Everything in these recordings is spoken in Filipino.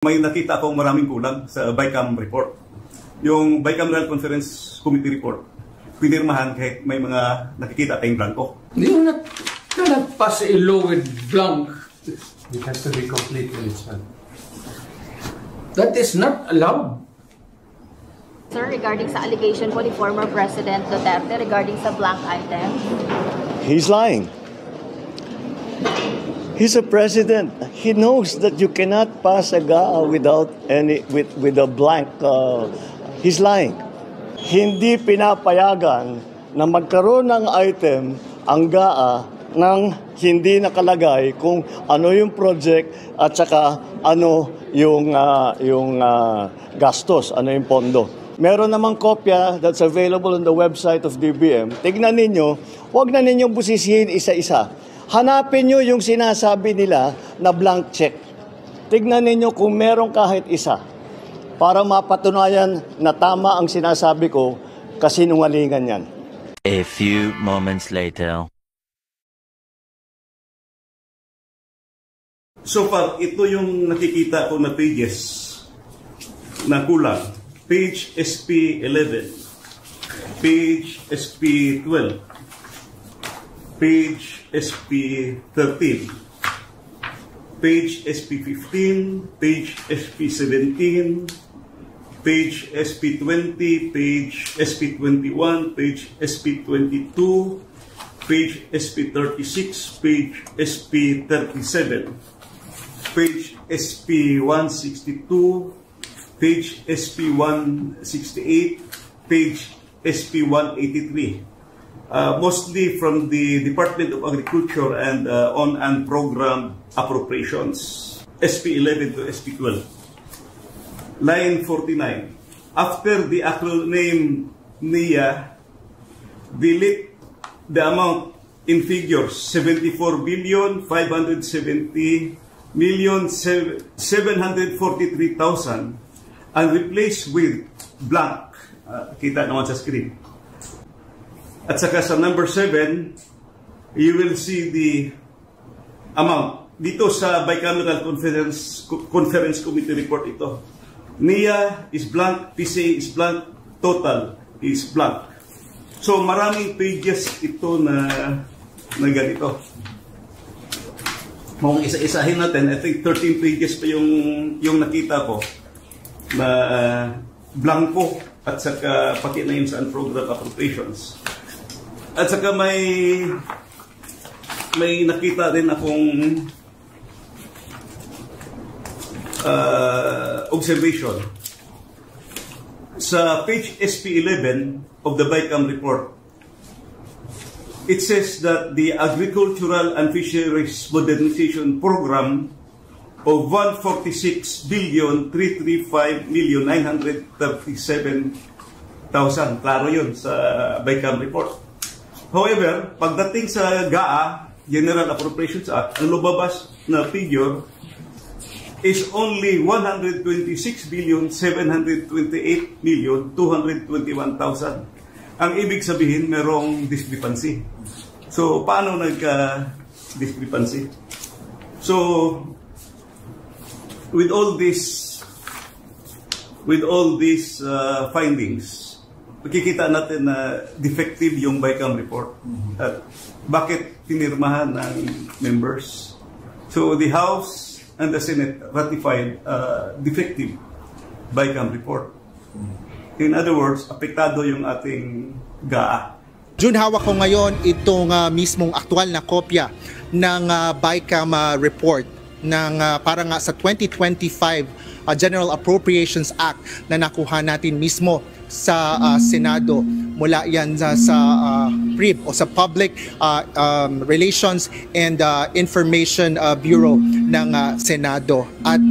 May nakita akong maraming kulang sa BICAM report. Yung Bicameral Conference Committee report, pinirmahan kahit may mga nakikita tayong blanco. You cannot pass a law with blank. It has to be complete in itself. That is not allowed. Sir, regarding sa allegation po ni former President Duterte regarding sa blank item? He's lying. He's a president. He knows that you cannot pass a GAA without with a blank. He's lying. Hindi pinapayagan na magkaroon ng item ang GAA nang hindi nakalagay kung ano yung project at saka ano yung gastos, ano yung pondo. Meron namang kopya that's available on the website of DBM. Tignan ninyo, huwag na ninyong busisihin isa-isa. Hanapin nyo yung sinasabi nila na blank check. Tignan ninyo kung meron kahit isa para mapatunayan na tama ang sinasabi ko, kasinungalingan yan. A few moments later. So far, ito yung nakikita ko na pages na kulang. Page SP11, page SP12, page SP13, page SP15, page SP17, page SP20, page SP21, page SP22, page SP36, page SP37, page SP162, page SP168, page SP183. Mostly from the Department of Agriculture and on and program appropriations, SP11 to SP12. Line 49. After the acronym NIA, delete the amount in figures 74,570,743,000 and replace with blank. Kita naman sa screen. At saka sa number 7, you will see the amount. Dito sa Bicameral Conference Committee report ito. NIA is blank, PCA is blank, total is blank. So maraming pages ito na ganito. Kung isa-isahin natin, I think 13 pages pa yung nakita ko na blanco at saka pati na yun sa program appropriations. At saka may nakita din akong observation. Sa page SP11 of the BICAM report, it says that the Agricultural and Fisheries Modernization Program of 146,335,937,000. Klaro yun sa BICAM report. However, pagdating sa GAA, General Appropriations Act, ang lumabas na figure is only 126,728,221,000. Ang ibig sabihin, merong discrepancy. So, paano nagka-discrepancy? So, with all these findings, makikita natin na defective yung BICAM report. At bakit pinirmahan ng members? So the House and the Senate ratified defective BICAM report. In other words, apektado yung ating GAA. Jun, hawak ko ngayon itong mismong aktual na kopya ng BICAM report ng para nga sa 2025 General Appropriations Act na nakuha natin mismo sa Senado. Mula yan sa PRIB o sa Public Relations and Information Bureau ng Senado. At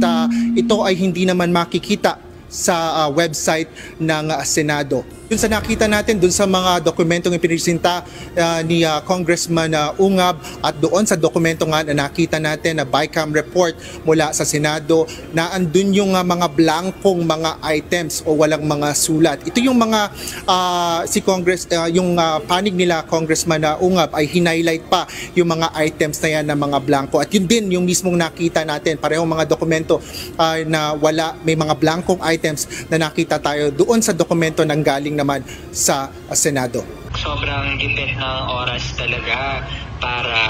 ito ay hindi naman makikita sa website ng Senado. Yun sa nakita natin dun sa mga dokumentong ipinisinta ni Congressman Ungab at doon sa dokumento nga na nakita natin na BICAM report mula sa Senado na andun yung mga blankong mga items o walang mga sulat. Ito yung mga yung panig nila Congressman Ungab ay hinighlight pa yung mga items na yan na mga blanko. At yun din yung mismong nakita natin, parehong mga dokumento na may mga blankong items na nakita tayo doon sa dokumento nang galing naman sa Senado. Sobrang gipit ng oras talaga para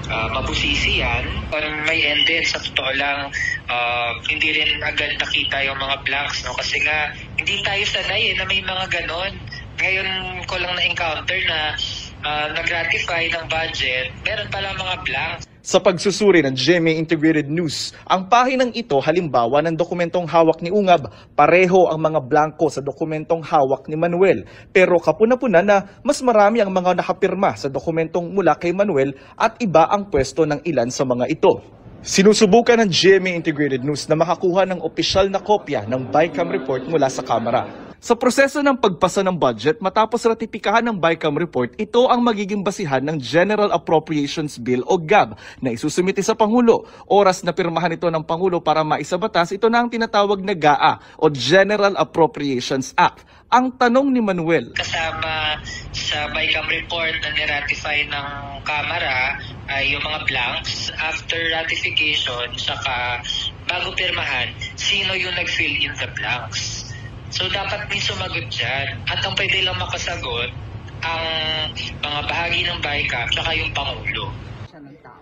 mabusisi yan. May end din, sa totoo lang, hindi rin agad nakita yung mga blanks, no? Kasi nga, hindi tayo sanay na may mga ganon. Ngayon ko lang na-encounter na nag-ratify ng budget, meron pala mga blanks. Sa pagsusuri ng GMA Integrated News, ang pahinang ito halimbawa ng dokumentong hawak ni Ungab, pareho ang mga blanko sa dokumentong hawak ni Manuel. Pero kapuna-puna na mas marami ang mga nakapirma sa dokumentong mula kay Manuel at iba ang pwesto ng ilan sa mga ito. Sinusubukan ng GMA Integrated News na makakuha ng opisyal na kopya ng BICAM report mula sa Kamara. Sa proseso ng pagpasa ng budget matapos ratipikahan ng BICAM report, ito ang magiging basihan ng General Appropriations Bill o GAB na isusumite sa Pangulo. Oras na pirmahan ito ng Pangulo para maisabatas, ito na ang tinatawag na GAA o General Appropriations Act. Ang tanong ni Manuel, kasama sa BICAM report na niratify ng Kamara ay yung mga blanks. After ratification, saka bago pirmahan, sino yung nag-fill in the blanks? So dapat may sumagot dyan. At ang pwede lang makasagot ang mga bahagi ng BICAM saka yung Pangulo.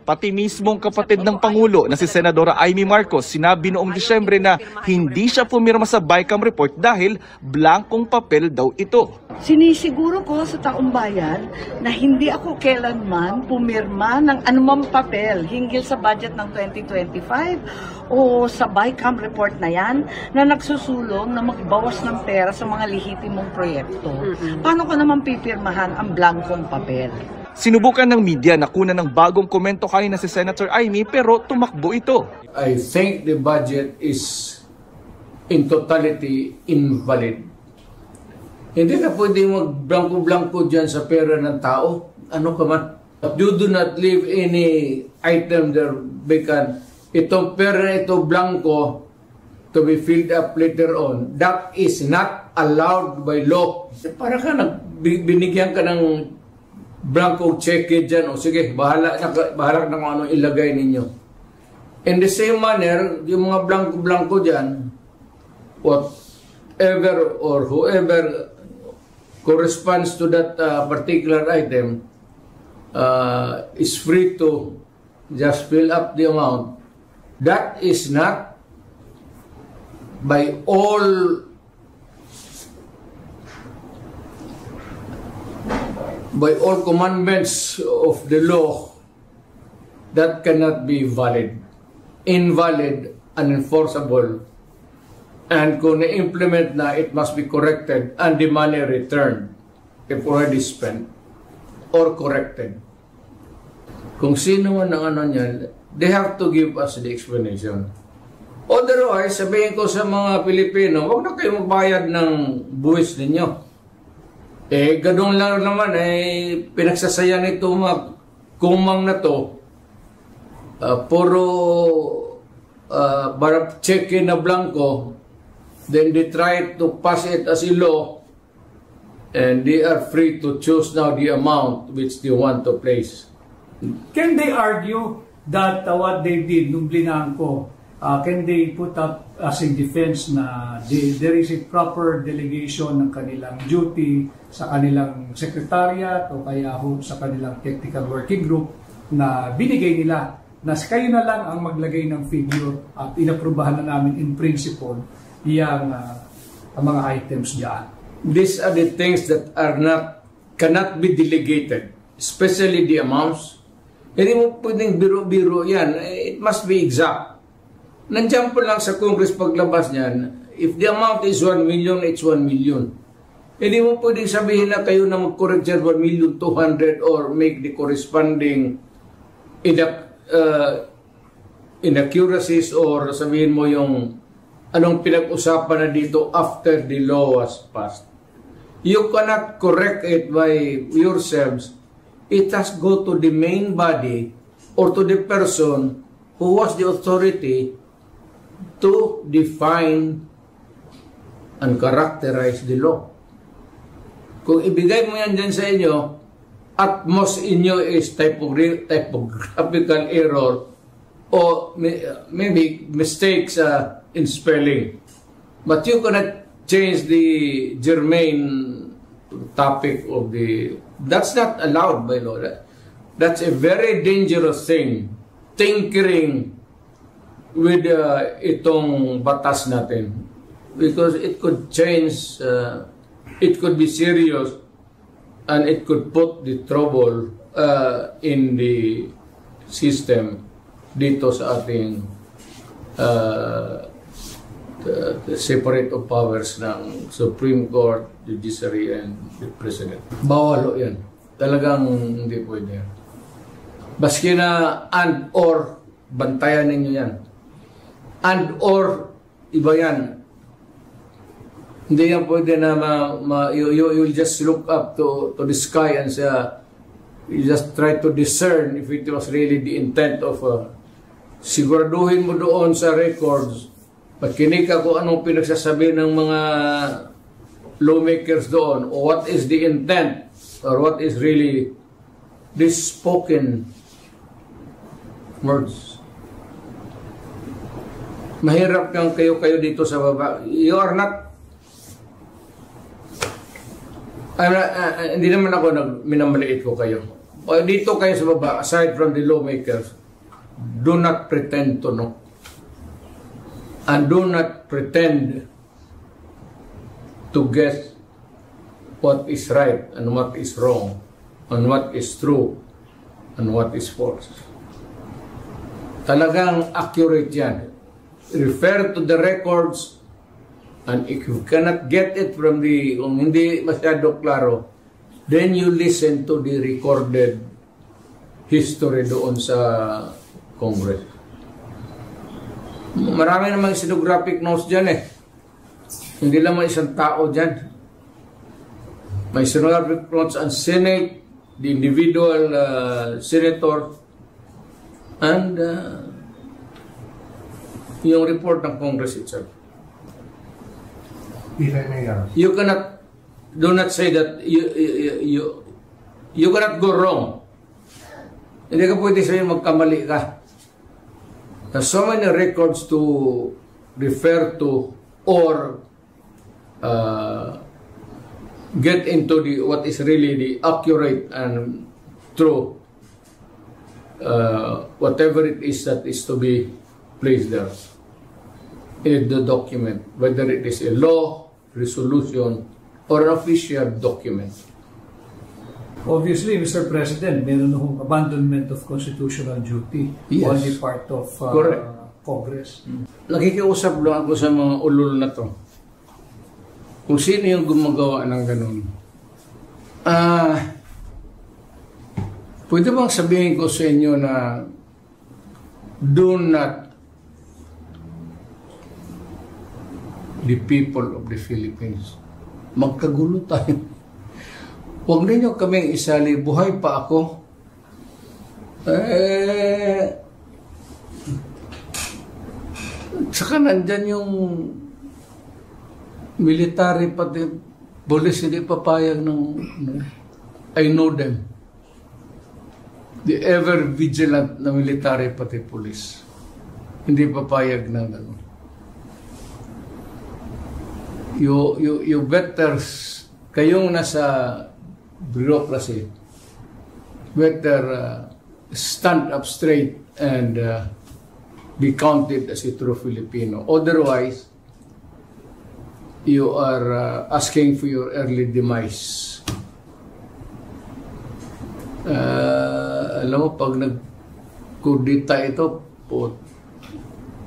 pati mismong kapatid ng Pangulo na si Senadora Amy Marcos sinabi noong Disyembre na hindi siya pumirma sa BICAM report dahil blankong papel daw ito. Sinisiguro ko sa taong bayan na hindi ako kailanman pumirma ng anumang papel hinggil sa budget ng 2025 o sa BICAM report na yan na nagsusulong na magbawas ng pera sa mga lehitimong proyekto. Paano ko naman pipirmahan ang blankong papel? Sinubukan ng media na kunan ng bagong komento kanina si Senator Amy pero tumakbo ito. I think the budget is in totality invalid. Hindi ka pwede mag-blanco-blanco dyan sa pera ng tao. Ano ka man? You do not leave any item there vacant. Itong pera na ito blanco to be filled up later on. That is not allowed by law. Para ka binigyan ka ng blanco check dyan, o sige, bahala na kung ano ilagay ninyo. In the same manner, yung mga blanco-blanco dyan, whatever or whoever corresponds to that particular item is free to just fill up the amount. That is not by all commandments of the law, that cannot be valid, invalid, unenforceable, and kung na-implement na, it must be corrected and the money returned if already spent or corrected. Kung sino man ang ano niyan, they have to give us the explanation. Otherwise, sabihin ko sa mga Pilipino, huwag na kayo magbayad ng buwis ninyo. Ganun lang naman, pinagsasayan ito kumang na to. Puro check-in na blanco, then they try to pass it as a law, and they are free to choose now the amount which they want to place. Can they argue that what they did nung blinangko, can they put up as a defense na there is a proper delegation ng kanilang duty sa kanilang secretariat o kaya sa kanilang technical working group na binigay nila na kayo na lang ang maglagay ng figure at inaprubahan na namin in principle ang mga items diyan. These are the things that cannot be delegated, especially the amounts. Hindi mo pwedeng biro-biro yan. It must be exact. Nandiyan po lang sa Congress paglabas niyan, if the amount is 1 million, it's 1 million. Hindi mo pwedeng sabihin na kayo na mag-correct dyan 1,200,000 or make the corresponding inaccuracies or sabihin mo yung anong pinag-usapan na dito after the law was passed. You cannot correct it by yourselves. It has go to the main body or to the person who was the authority to define and characterize the law. Kung ibigay mo yan dyan sa inyo, at most inyo is typographical error or maybe mistakes in spelling. But you cannot change the germane topic of the... That's not allowed by law. That's a very dangerous thing. Tinkering with itong batas natin. Because it could change, it could be serious, and it could put the trouble in the system dito sa ating separate of powers ng Supreme Court, Judiciary, and the President. Bawal yan. Talagang hindi pwede yan. Baski na and or, bantayan ninyo yan. And or, iba yan. Hindi yan pwede na you'll just look up to the sky and say, you just try to discern if it was really the intent of siguraduhin mo doon sa records, pagkinig ka kung anong pinagsasabi ng mga lawmakers doon, or what is the intent, or what is really this spoken words. Mahirap kang kayo dito sa baba. You are not hindi naman ako minamaliit ko kayo. Dito kayo sa baba, aside from the lawmakers, do not pretend to know. And do not pretend to guess what is right and what is wrong, and what is true and what is false. Talagang accurate yan. Refer to the records. And if you cannot get it from kung hindi masyado klaro, then you listen to the recorded history doon sa Congress. Marami namang stenographic notes dyan eh. Hindi lang isang tao dyan. May stenographic notes ang Senate, the individual senator, and yung report ng Congress itself. You cannot, do not say that you cannot go wrong. Hindi ka pwede sabihin magkamali ka. There's so many records to refer to or get into what is really the accurate and true whatever it is that is to be placed there in the document, whether it is a law, resolution, or an official document. Obviously, Mr. President, meron ng abandonment of constitutional duty on the part of Congress. Nakikiusap lang ako sa mga ulol na to. Kung sino yung gumagawa ng ganun. Pwede bang sabihin ko sa inyo na do not the people of the Philippines. Magkagulo tayo. Huwag ninyo kaming isali, buhay pa ako. Saka nandyan yung military pati police hindi papayag ng I know them. The ever vigilant na military pati police. Hindi papayag ng gano'n. You better, kayong nasa bureaucracy, better stand up straight and be counted as a true Filipino. Otherwise, you are asking for your early demise. Alam mo, pag nagkudita ito,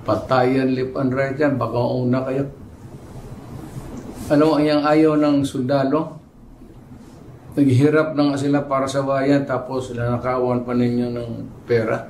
patayan, lip and right yan, baka una kayo. Ano ang ayaw ng sundalo? Naghihirap na nga sila para sa bayan, tapos nanakawan pa ninyo ng pera.